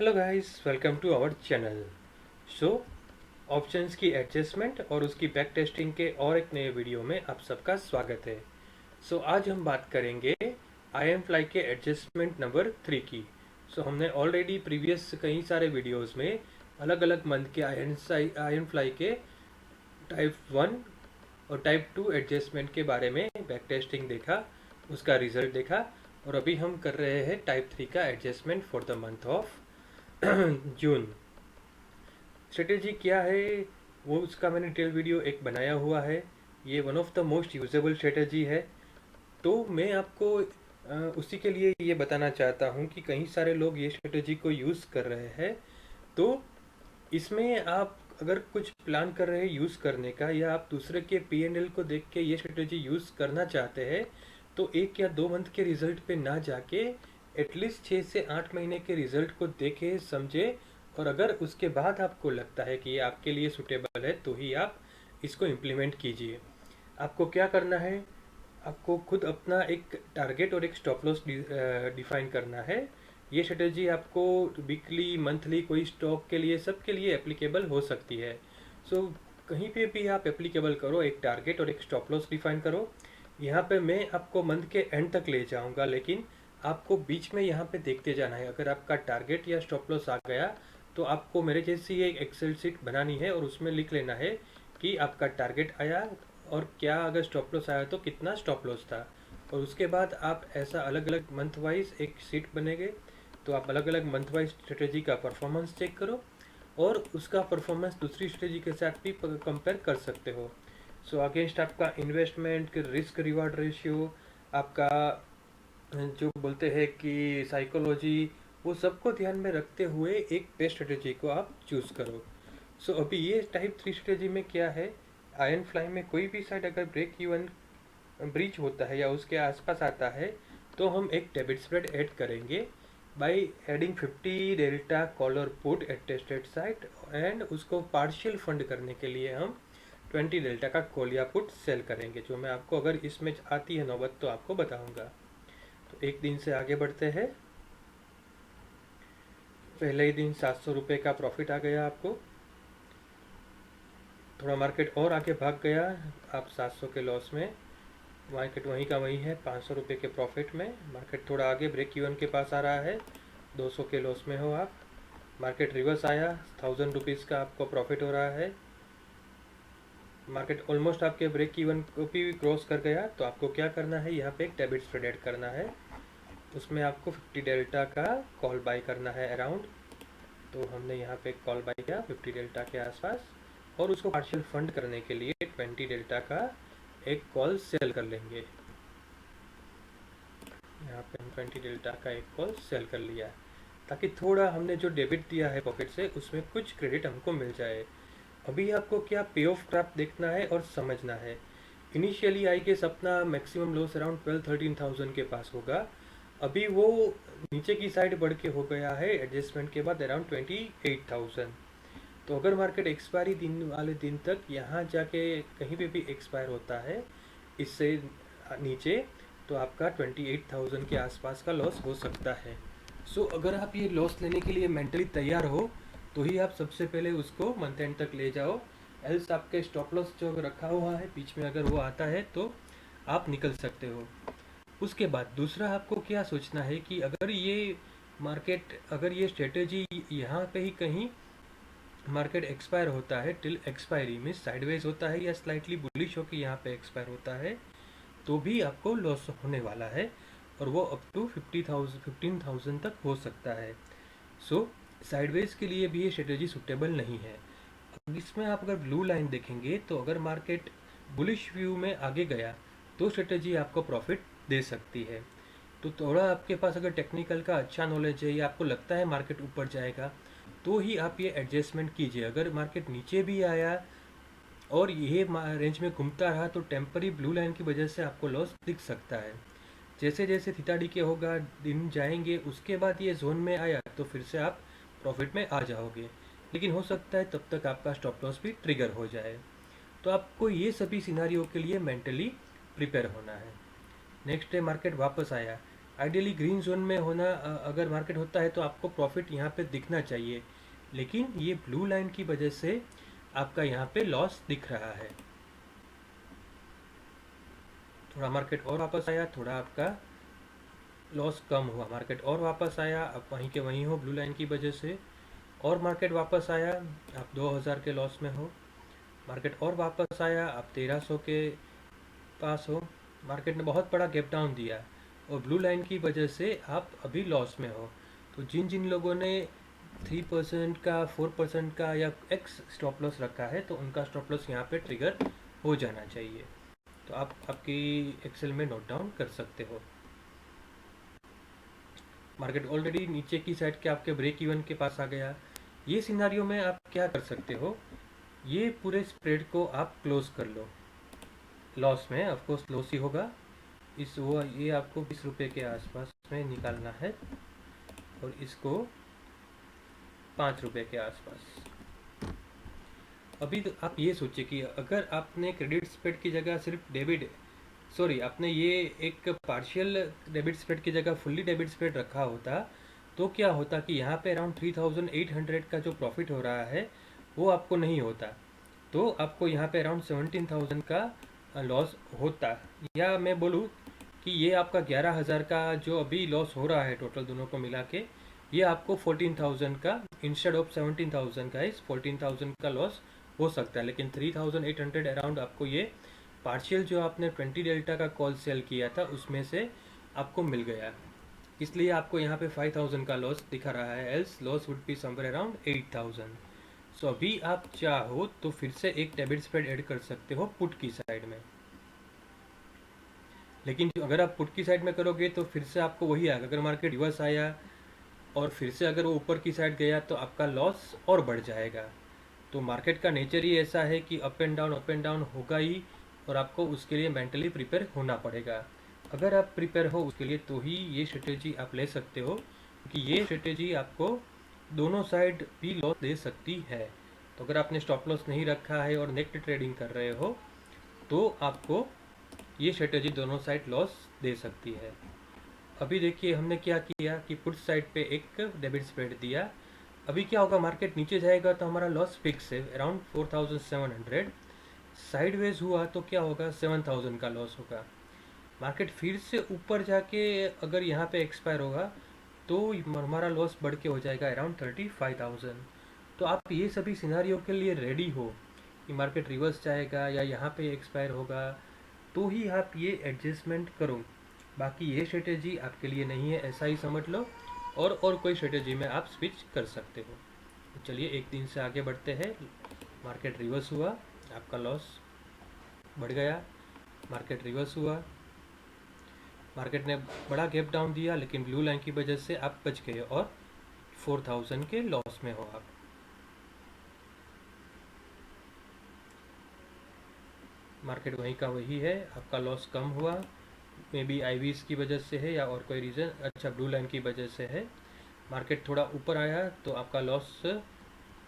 Hello guys, welcome to our channel. So options की adjustment और उसकी बैक टेस्टिंग के और एक नए वीडियो में आप सबका स्वागत है। आज हम बात करेंगे आई एम फ्लाई के एडजस्टमेंट नंबर 3 की। हमने ऑलरेडी प्रीवियस कई सारे वीडियोस में अलग अलग मंथ के आई एम फ्लाई के टाइप 1 और टाइप 2 एडजस्टमेंट के बारे में बैक टेस्टिंग देखा, उसका रिजल्ट देखा। और अभी हम कर रहे हैं टाइप 3 का adjustment for the month of June. Strategy क्या है वो उसका मैंने डिटेल वीडियो एक बनाया हुआ है। ये one of the most usable strategy है। तो मैं आपको उसी के लिए ये बताना चाहता हूँ कि कई सारे लोग ये स्ट्रेटेजी को यूज़ कर रहे हैं। तो इसमें आप अगर कुछ प्लान कर रहे हैं यूज़ करने का, या आप दूसरे के पी एंड एल को देख के ये स्ट्रेटेजी यूज़ करना चाहते हैं, तो 1 या 2 मंथ के रिजल्ट पे ना जाके एटलीस्ट 6 से 8 महीने के रिजल्ट को देखे समझे। और अगर उसके बाद आपको लगता है कि ये आपके लिए सुटेबल है तो ही आप इसको इम्प्लीमेंट कीजिए। आपको क्या करना है, आपको खुद अपना एक टारगेट और एक स्टॉप लॉस डिफाइन करना है। ये स्ट्रेटेजी आपको वीकली, मंथली, कोई स्टॉक के लिए, सबके लिए एप्लीकेबल हो सकती है। कहीं पे भी आप एप्लीकेबल करो, एक टारगेट और एक स्टॉप लॉस डिफाइन करो। यहाँ पे मैं आपको मंथ के एंड तक ले जाऊँगा, लेकिन आपको बीच में यहाँ पे देखते जाना है। अगर आपका टारगेट या स्टॉप लॉस आ गया तो आपको मेरे जैसी एक एक्सेल शीट बनानी है और उसमें लिख लेना है कि आपका टारगेट आया और क्या, अगर स्टॉप लॉस आया तो कितना स्टॉप लॉस था। और उसके बाद आप ऐसा अलग अलग मंथ वाइज एक शीट बनेंगे, तो आप अलग अलग मंथ वाइज स्ट्रेटेजी का परफॉर्मेंस चेक करो और उसका परफॉर्मेंस दूसरी स्ट्रेटेजी के साथ भी कंपेयर कर सकते हो। अगेंस्ट आपका इन्वेस्टमेंट, रिस्क रिवार्ड रेशियो, आपका जो बोलते हैं कि साइकोलॉजी, वो सबको ध्यान में रखते हुए एक बेस्ट स्ट्रेटेजी को आप चूज़ करो। अभी ये टाइप 3 स्ट्रेटेजी में क्या है, आयन फ्लाई में कोई भी साइड अगर ब्रेक इवन ब्रीच होता है या उसके आसपास आता है तो हम एक डेबिट स्प्रेड ऐड करेंगे by adding 50 delta collar put at tested side, and उसको पार्शियल फंड करने के लिए हम 20 डेल्टा का कॉल या पुट सेल करेंगे, जो मैं आपको अगर इसमें आती है नौबत तो आपको बताऊंगा। तो एक दिन से आगे बढ़ते हैं। पहले ही दिन 700 रुपये का प्रॉफिट आ गया आपको। थोड़ा मार्केट और आगे भाग गया, आप 700 के लॉस में, मार्केट वहीं का वहीं है 500 रुपये के प्रॉफिट में। मार्केट थोड़ा आगे ब्रेक इवन के पास आ रहा है, 200 के लॉस में हो आप। मार्केट रिवर्स आया, 1000 रुपीज़ का आपको प्रॉफिट हो रहा है। मार्केट ऑलमोस्ट आपके ब्रेक इवन को भी क्रॉस कर गया, तो आपको क्या करना है, यहाँ पे एक डेबिट स्प्रेड ऐड करना है। उसमें आपको 50 डेल्टा का कॉल बाय करना है अराउंड। तो हमने यहाँ पे कॉल बाय किया 50 डेल्टा के आसपास, और उसको पार्शियल फंड करने के लिए 20 डेल्टा का एक कॉल सेल कर लेंगे। यहाँ पे हम 20 डेल्टा का एक कॉल सेल कर लिया, ताकि थोड़ा हमने जो डेबिट दिया है पॉकेट से उसमें कुछ क्रेडिट हमको मिल जाए। अभी आपको क्या पे ऑफ ग्राफ देखना है और समझना है। इनिशियली आई गेस अपना मैक्सिमम लॉस अराउंड 12-13,000 के पास होगा। अभी वो नीचे की साइड बढ़ के हो गया है एडजस्टमेंट के बाद अराउंड 28,000। तो अगर मार्केट एक्सपायरी दिन वाले दिन तक यहाँ जाके कहीं पे भी एक्सपायर होता है इससे नीचे, तो आपका 28,000 के आसपास का लॉस हो सकता है। अगर आप ये लॉस लेने के लिए मेंटली तैयार हो तो ही आप सबसे पहले उसको मंथ एंड तक ले जाओ। एल्स आपके स्टॉप लॉस जो रखा हुआ है बीच में अगर वो आता है तो आप निकल सकते हो। उसके बाद दूसरा आपको क्या सोचना है कि अगर ये मार्केट, अगर ये स्ट्रेटेजी यहाँ पे ही कहीं मार्केट एक्सपायर होता है, टिल एक्सपायरी मीन्स साइडवेज होता है या स्लाइटली बुलिश होकर यहाँ पे एक्सपायर होता है, तो भी आपको लॉस होने वाला है, और वो अप टू 15,000 तक हो सकता है। साइडवेज के लिए भी ये स्ट्रेटेजी सुटेबल नहीं है। अब इसमें आप अगर ब्लू लाइन देखेंगे तो अगर मार्केट बुलिश व्यू में आगे गया तो स्ट्रेटेजी आपको प्रॉफिट दे सकती है। तो थोड़ा आपके पास अगर टेक्निकल का अच्छा नॉलेज है या आपको लगता है मार्केट ऊपर जाएगा तो ही आप ये एडजस्टमेंट कीजिए। अगर मार्केट नीचे भी आया और ये रेंज में घूमता रहा तो टेम्परी ब्लू लाइन की वजह से आपको लॉस दिख सकता है। जैसे जैसे थीटा डी के होगा, दिन जाएंगे, उसके बाद ये जोन में आया तो फिर से आप प्रॉफिट में आ जाओगे, लेकिन हो सकता है तब तक आपका स्टॉप लॉस भी ट्रिगर हो जाए। तो आपको ये सभी सिनारियों के लिए मेंटली प्रिपेयर होना है। नेक्स्ट डे मार्केट वापस आया, आइडियली ग्रीन जोन में होना, अगर मार्केट होता है तो आपको प्रॉफिट यहाँ पे दिखना चाहिए, लेकिन ये ब्लू लाइन की वजह से आपका यहाँ पे लॉस दिख रहा है। थोड़ा मार्केट और वापस आया, थोड़ा आपका लॉस कम हुआ, मार्केट और वापस आया, आप वहीं के वहीं हो ब्लू लाइन की वजह से, और मार्केट वापस आया, आप 2000 के लॉस में हो, मार्केट और वापस आया, आप 1300 के पास हो, मार्केट ने बहुत बड़ा गैप डाउन दिया और ब्लू लाइन की वजह से आप अभी लॉस में हो। तो जिन जिन लोगों ने 3% का, 4% का या एक्स स्टॉप लॉस रखा है, तो उनका स्टॉप लॉस यहाँ पे ट्रिगर हो जाना चाहिए। तो आप आपकी एक्सेल में नोट डाउन कर सकते हो। मार्केट ऑलरेडी नीचे की साइड के आपके ब्रेक इवन के पास आ गया। ये सिनारियो में आप क्या कर सकते हो, ये पूरे स्प्रेड को आप क्लोज कर लो। लॉस में ऑफकोर्स लॉस ही होगा, इस वो ये आपको 20 रुपये के आसपास में निकालना है और इसको 5 रुपये के आसपास। अभी तो आप ये सोचिए कि अगर आपने क्रेडिट स्प्रेड की जगह सिर्फ आपने ये एक पार्शियल डेबिट स्प्रेड की जगह फुल्ली डेबिट स्प्रेड रखा होता, तो क्या होता कि यहाँ पे अराउंड 3800 का जो प्रॉफिट हो रहा है वो आपको नहीं होता, तो आपको यहाँ पे अराउंड 17,000 का लॉस होता। या मैं बोलूँ कि ये आपका 11,000 का जो अभी लॉस हो रहा है टोटल दोनों को मिला के, ये आपको 14,000 का इंस्टेड ऑफ 17,000 का इस 14,000 का लॉस हो सकता है। लेकिन 3,800 अराउंड आपको ये पार्शियल जो आपने 20 डेल्टा का कॉल सेल किया था उसमें से आपको मिल गया, इसलिए आपको यहाँ पे 5,000 का लॉस दिखा रहा है, else loss would be somewhere around 8,000। सो अभी आप चाहो तो फिर से एक डेबिट स्प्रेड ऐड कर सकते हो पुट की साइड में, लेकिन अगर आप पुट की साइड में करोगे तो फिर से आपको वही आएगा, अगर मार्केट रिवर्स आया और फिर से अगर वो ऊपर की साइड गया तो आपका लॉस और बढ़ जाएगा। तो मार्केट का नेचर ही ऐसा है कि अप एंड डाउन होगा ही, और आपको उसके लिए मेंटली प्रिपेयर होना पड़ेगा। अगर आप प्रिपेयर हो उसके लिए तो ही ये स्ट्रेटेजी आप ले सकते हो, क्योंकि ये स्ट्रेटेजी आपको दोनों साइड भी लॉस दे सकती है। तो अगर आपने स्टॉप लॉस नहीं रखा है और नेट ट्रेडिंग कर रहे हो तो आपको ये स्ट्रेटेजी दोनों साइड लॉस दे सकती है। अभी देखिए हमने क्या किया कि पुट साइड पे एक डेबिट स्प्रेड दिया। अभी क्या होगा, मार्केट नीचे जाएगा तो हमारा लॉस फिक्स है अराउंड 4,700। साइडवेज हुआ तो क्या होगा, 7,000 का लॉस होगा। मार्केट फिर से ऊपर जाके अगर यहाँ पे एक्सपायर होगा तो हमारा लॉस बढ़ के हो जाएगा अराउंड 35,000। तो आप ये सभी सिनारियों के लिए रेडी हो कि मार्केट रिवर्स जाएगा या यहाँ पे एक्सपायर होगा, तो ही आप ये एडजस्टमेंट करो। बाकी ये स्ट्रेटेजी आपके लिए नहीं है, ऐसा ही समझ लो, और कोई स्ट्रेटेजी में आप स्विच कर सकते हो। तो चलिए एक दिन से आगे बढ़ते हैं। मार्केट रिवर्स हुआ, आपका लॉस बढ़ गया। मार्केट रिवर्स हुआ, मार्केट ने बड़ा गैप डाउन दिया, लेकिन ब्लू लाइन की वजह से आप बच गए और 4,000 के लॉस में हो आप। मार्केट वहीं का वही है, आपका लॉस कम हुआ, मे बी आईवीज की वजह से है या और कोई रीज़न, अच्छा ब्लू लाइन की वजह से है। मार्केट थोड़ा ऊपर आया तो आपका लॉस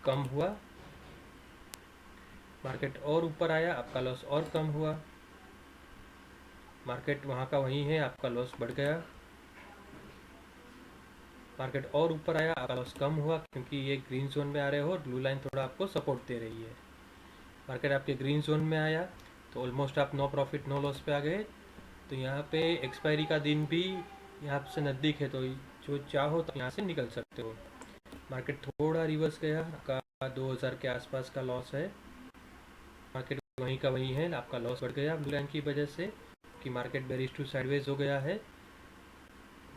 कम हुआ, मार्केट और ऊपर आया आपका लॉस और कम हुआ, मार्केट वहाँ का वहीं है, आपका लॉस बढ़ गया। मार्केट और ऊपर आया, आपका लॉस कम हुआ क्योंकि ये ग्रीन जोन में आ रहे हो और ब्लू लाइन थोड़ा आपको सपोर्ट दे रही है। मार्केट आपके ग्रीन जोन में आया तो ऑलमोस्ट आप नो प्रॉफिट नो लॉस पे आ गए। तो यहाँ पे एक्सपायरी का दिन भी यहाँ से नज़दीक है, तो जो चाहो तो यहाँ से निकल सकते हो। मार्केट थोड़ा रिवर्स गया, आपका 2,000 के आसपास का लॉस है। मार्केट वहीं का वहीं है, आपका लॉस बढ़ गया ब्लू लाइन की वजह से कि मार्केट बेरिश टू साइडवेज हो गया है।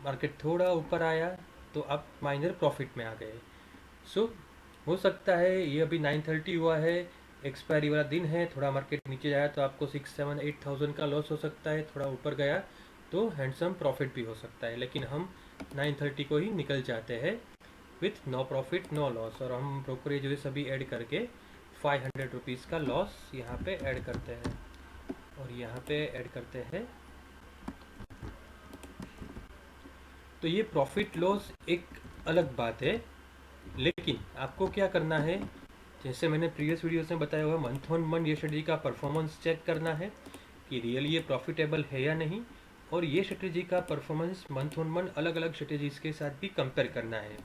मार्केट थोड़ा ऊपर आया तो आप माइनर प्रॉफिट में आ गए। सो हो सकता है ये अभी 9:30 हुआ है, एक्सपायरी वाला दिन है, थोड़ा मार्केट नीचे जाया तो आपको 6-7-8,000 का लॉस हो सकता है, थोड़ा ऊपर गया तो हैंडसम प्रॉफिट भी हो सकता है। लेकिन हम 9:30 को ही निकल जाते हैं with no profit no loss, और हम ब्रोकरेज ये सभी ऐड करके 500 रुपीज़ का लॉस यहाँ पे ऐड करते हैं और यहाँ पे ऐड करते हैं। तो ये प्रॉफिट लॉस एक अलग बात है, लेकिन आपको क्या करना है, जैसे मैंने प्रीवियस वीडियोस में बताया हुआ, मंथ ऑन मंथ ये स्ट्रेटजी का परफॉर्मेंस चेक करना है कि रियल ये प्रॉफिटेबल है या नहीं। और ये स्ट्रेटेजी का परफॉर्मेंस मंथ ऑन मंथ अलग अलग स्ट्रेटेजीज के साथ भी कंपेयर करना है।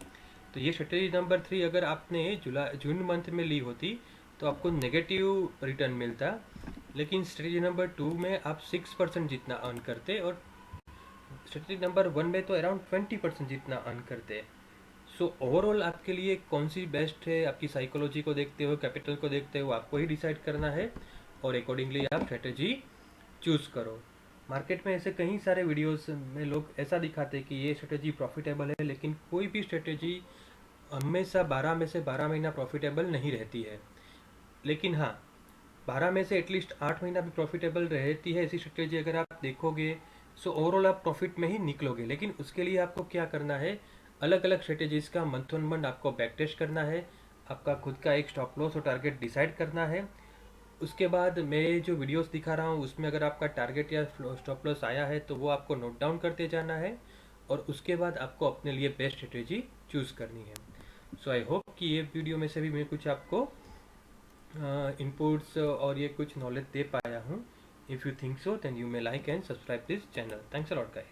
तो ये स्ट्रेटेजी नंबर 3 अगर आपने जून मंथ में ली होती तो आपको नेगेटिव रिटर्न मिलता, लेकिन स्ट्रेटेजी नंबर 2 में आप 6% जितना अर्न करते और स्ट्रेटेजी नंबर 1 में तो अराउंड 20% जितना अर्न करते। सो ओवरऑल आपके लिए कौन सी बेस्ट है, आपकी साइकोलॉजी को देखते हुए, कैपिटल को देखते हुए आपको ही डिसाइड करना है और अकॉर्डिंगली आप स्ट्रेटेजी चूज़ करो। मार्केट में ऐसे कई सारे वीडियोस में लोग ऐसा दिखाते हैं कि ये स्ट्रेटेजी प्रॉफिटेबल है, लेकिन कोई भी स्ट्रेटेजी हमेशा 12 में से 12 महीना प्रॉफिटेबल नहीं रहती है। लेकिन हाँ, 12 में से एटलीस्ट 8 महीना भी प्रॉफिटेबल रहती है ऐसी स्ट्रेटेजी अगर आप देखोगे। सो ओवरऑल आप प्रॉफिट में ही निकलोगे, लेकिन उसके लिए आपको क्या करना है, अलग अलग स्ट्रेटेजीज का मंथ ऑन मंथ आपको बैक टेस्ट करना है, आपका खुद का एक स्टॉप लॉस और टारगेट डिसाइड करना है। उसके बाद मैं जो वीडियोस दिखा रहा हूँ उसमें अगर आपका टारगेट या स्टॉप लॉस आया है तो वो आपको नोट डाउन करते जाना है और उसके बाद आपको अपने लिए बेस्ट स्ट्रेटेजी चूज़ करनी है। सो आई होप कि ये वीडियो में से भी मैं कुछ आपको इनपुट्स और ये कुछ नॉलेज दे पाया हूँ। If you think so then you may like and subscribe this channel. Thanks a lot guys.